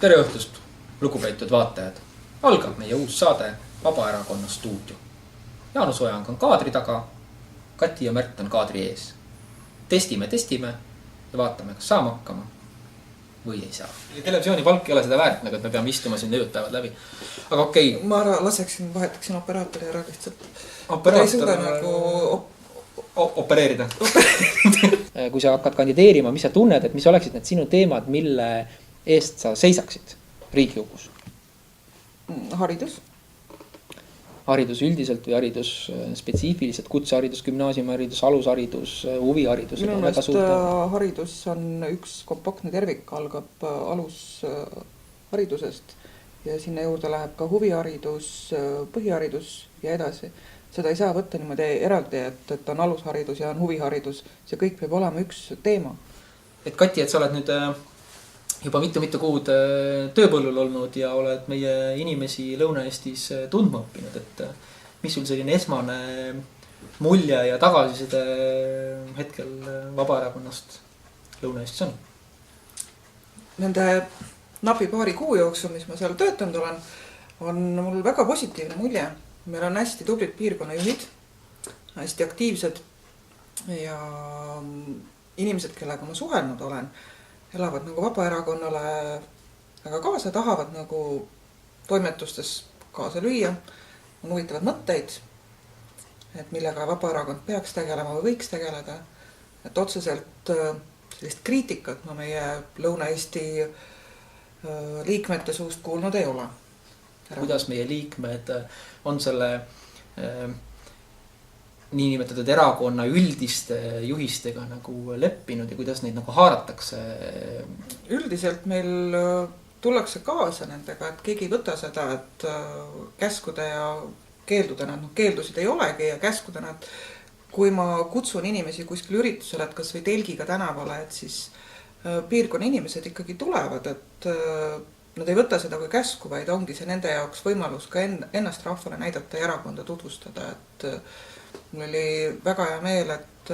Tere õhtust, lugupeetud vaatajad. Algab meie uus saade Vabaerakonna stuudio. Jaanus Ojang on kaadri taga, Kati ja Märt on kaadri ees. Testime ja vaatame, kas saame hakkama või ei saa. Televisiooni palk ei ole seda väärt, nagu et me peame istuma siin ööpäevad läbi. Aga okei. Ma vahetaksin operaatori ära lihtsalt. Operaator ei suuda nagu opereerida. Kui sa hakkad kandideerima, mis sa tunned, et mis oleksid need sinu teemad, mille eest sa seisaksid Riigikogus? Haridus. Haridus üldiselt või haridus spetsiifiliselt, kutseharidus, gümnaasiumiharidus, alusharidus, huviharidus. Minu meelest haridus on üks kompaktne tervik, algab alusharidusest ja sinna juurde läheb ka huviharidus, põhiharidus ja edasi. Seda ei saa võtta niimoodi eraldi, et on alusharidus ja on huviharidus. See kõik peab olema üks teema. Et Kati, et sa oled nüüd juba mitu kuud tööpõllul olnud ja oled meie inimesi Lõuna-Eestis tundma õppinud, et mis sul selline esmane mulje ja tagasiside hetkel Vabaerakonnast Lõuna-Eestis on? Nende napi paari kuu jooksul, mis ma seal töötanud olen, on mul väga positiivne mulje. Meil on hästi tublid piirkonnajuhid, hästi aktiivsed ja inimesed, kellega ma suhelnud olen, elavad nagu Vabaerakonnale väga kaasa, tahavad nagu toimetustes kaasa lüüa, on huvitavad mõtteid, et millega Vabaerakond peaks tegelema või võiks tegeleda. Et otseselt sellist kriitikat ma meie Lõuna-Eesti liikmete suust kuulnud ei ole. Kuidas meie liikmed on selle niinimetatud erakonna üldiste juhistega nagu leppinud ja kuidas neid nagu haaratakse? Üldiselt meil tullakse kaasa nendega, et keegi ei võta seda, et käskude ja keelduda nad, keeldusid ei olegi ja käskuda nad, kui ma kutsun inimesi kuskil üritusele, et kas või telgiga tänavale, et siis piirkonna inimesed ikkagi tulevad, et nad ei võta seda kui käsku, vaid ongi see nende jaoks võimalus ka ennast rahvale näidata ja erakonda tutvustada, et mul oli väga hea meel, et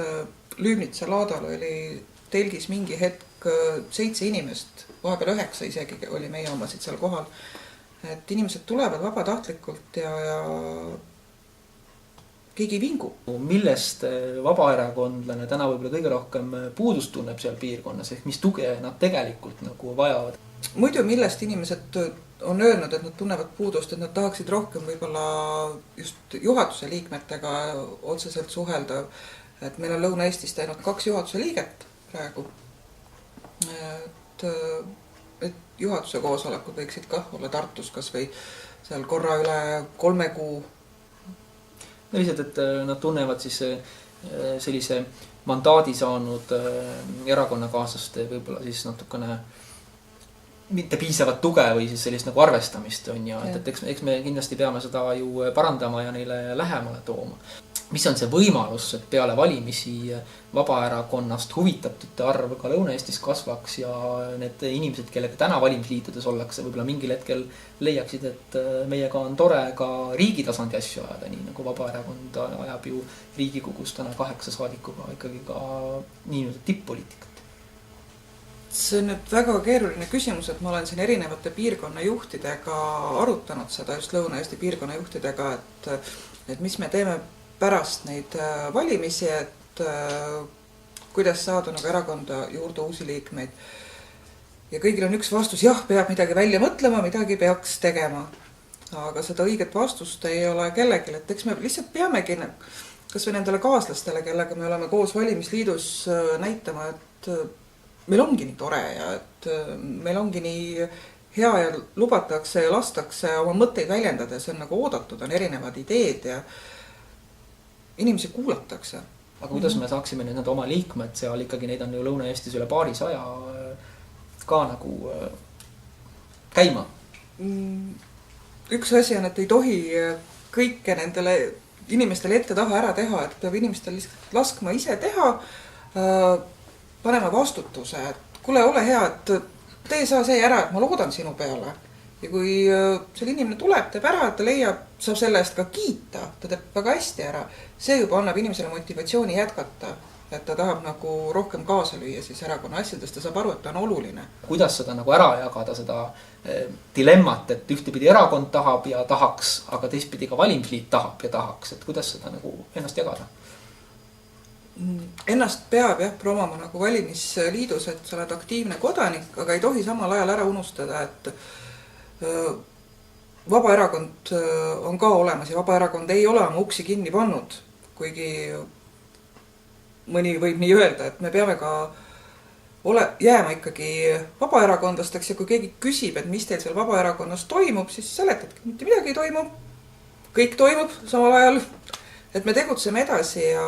Lüübnitsa laadal oli telgis mingi hetk 7 inimest, vahepeal 9 isegi oli meie omasid seal kohal. Et inimesed tulevad vabatahtlikult ja keegi ei vingu. Millest vabaerakondlane täna võib-olla kõige rohkem puudust tunneb seal piirkonnas, ehk mis tuge nad tegelikult nagu vajavad? Muidu millest inimesed on öelnud, et nad tunnevad puudust, et nad tahaksid rohkem võib-olla just juhatuse liikmetega otseselt suhelda. Et meil on Lõuna-Eestist ainult 2 juhatuse liiget praegu. Et juhatuse koosolekud võiksid ka olla Tartus kas või seal korra üle 3 kuu. Lihtsalt, et nad tunnevad siis sellise mandaadi saanud erakonnakaaslaste võib-olla siis natukene mitte piisavat tuge või siis sellist nagu arvestamist on ja et eks me kindlasti peame seda ju parandama ja neile lähemale tooma. Mis on see võimalus, et peale valimisi Vabaerakonnast huvitatute arv ka Lõuna-Eestis kasvaks ja need inimesed, kellega täna valimisliitudes ollakse, võib-olla mingil hetkel leiaksid, et meiega on tore ka riigi tasandi asju ajada, nii nagu Vabaerakond ajab ju Riigikogus täna 8 saadikuga ikkagi ka nii tipp-poliitikat. See on nüüd väga keeruline küsimus, et ma olen siin erinevate piirkonnajuhtidega arutanud seda just Lõuna-Eesti piirkonnajuhtidega, et mis me teeme pärast neid valimisi, et kuidas saada nagu erakonda juurde uusi liikmeid. Ja kõigil on üks vastus, jah, peab midagi välja mõtlema, midagi peaks tegema. Aga seda õiget vastust ei ole kellelgi, et eks me lihtsalt peamegi kas või nendele kaaslastele, kellega me oleme koos valimisliidus näitama, et meil ongi nii tore ja et meil ongi nii hea ja lubatakse ja lastakse oma mõtteid väljendada ja see on nagu oodatud, on erinevad ideed ja inimesi kuulatakse. Aga kuidas me saaksime need oma liikmed seal ikkagi, neid on ju Lõuna-Eestis üle 200 ka nagu käima? Üks asi on, et ei tohi kõike nendele inimestele ette taha ära teha, et peab inimestel lihtsalt laskma ise teha, panema vastutuse, et kuule, ole hea, et tee saa see ära, et ma loodan sinu peale. Ja kui selle inimene tuleb, teeb ära, et ta leiab, saab selle eest ka kiita, ta teeb väga hästi ära. See juba annab inimesele motivatsiooni jätkata. et ta tahab nagu rohkem kaasa lüüa siis erakonna asjadest, ta saab aru, et ta on oluline. Kuidas seda nagu ära jagada, seda dilemmat, et ühtepidi erakond tahab ja tahaks, aga teistpidi ka valimisliit tahab ja tahaks, et kuidas seda nagu ennast jagada? Ennast peab jah promoma nagu valimisliidus, et sa oled aktiivne kodanik, aga ei tohi samal ajal ära unustada, et Vabaerakond on ka olemas ja Vabaerakond ei ole oma uksi kinni pannud, kuigi mõni võib nii öelda, et me peame ka jääma ikkagi vabaerakondlasteks ja kui keegi küsib, et mis teil seal Vabaerakonnas toimub, siis seletadki, mitte midagi ei toimu. Kõik toimub samal ajal, et me tegutseme edasi ja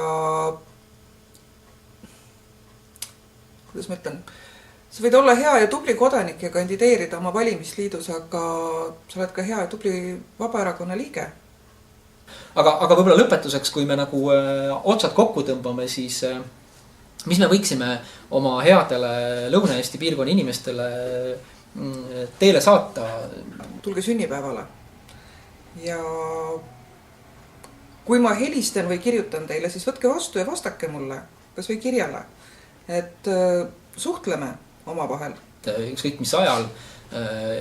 kuidas ma ütlen, sa võid olla hea ja tubli kodanik ja kandideerida oma valimisliidus, aga sa oled ka hea ja tubli Vabaerakonna liige. Aga võib-olla lõpetuseks, kui me nagu otsad kokku tõmbame, siis mis me võiksime oma headele Lõuna-Eesti piirkonna inimestele teele saata? Tulge sünnipäevale. Ja kui ma helistan või kirjutan teile, siis võtke vastu ja vastake mulle, kas või kirjale. Et suhtleme omavahel. Ükskõik mis ajal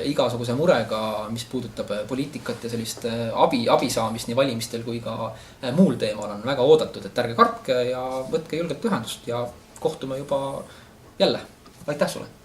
igasuguse murega, mis puudutab poliitikat ja sellist abi saamist nii valimistel kui ka muul teemal on väga oodatud, et ärge kartke ja võtke julgelt ühendust ja kohtume juba jälle. Aitäh sulle!